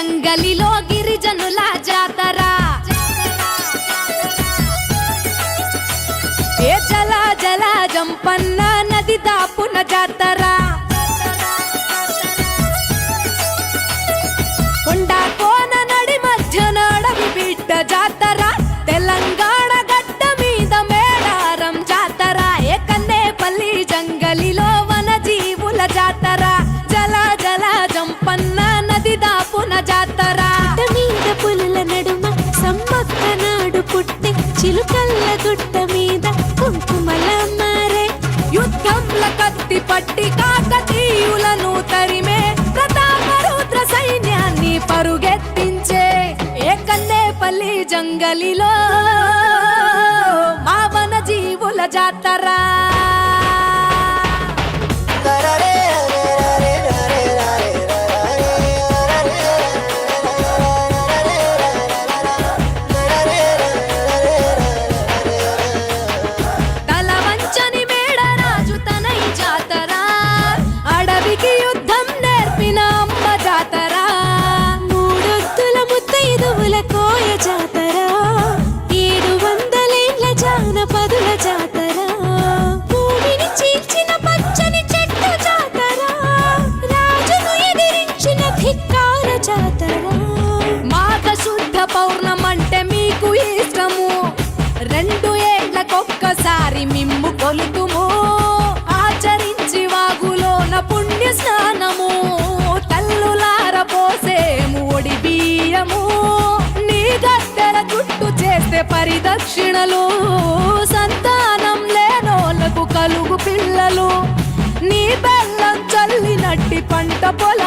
జంగలిలో గిరిజనుల జాతర ఏ జల జల జంపన్న నది దాపున జాతర కొండ కోన నడి మధ్యన అడవి బిడ్డ జాతర తెలంగాణ గడ్డ మీద మేడారం జాతర ఏ కన్నేపల్లి జంగలిలో వన జీవుల జాతర జల జల జంపన్న నది దాపున జాతర మీద పులుల నడుమ సమ్మక్క నాడు పుట్టే చిలుకల్ల గుట్ట మీద కుంకుమల మారే యుద్ధంల కత్తి పట్టి కాకతీయులను తరిమే ప్రతాపరుద్ర సైన్యాన్ని పరుగెత్తించే ఏ కన్నేపల్లి జంగలిలో మా వన జీవుల జాతర కోయ జాతర 700 జానపదుల జాతర భూమిని చీల్చిన పచ్చని చెట్టు జాతర రాజును ఎదిరించిన ధిక్కార జాతర మాఘ శుద్ధ పౌర్ణమంటే మీకు ఇష్టము 2 ఏళ్లకొక్కసారి మిమ్ము కొలుతుము ఆచరించి వాగులోన పుణ్య స్నానము తల్లులార పోసేము ఒడి బియ్యము చేస్తే పరిదక్షిణలు సంతానం లేనోళ్లకు కలుగు పిల్లలు నీ బెల్లం చల్లినట్టి పంట పొల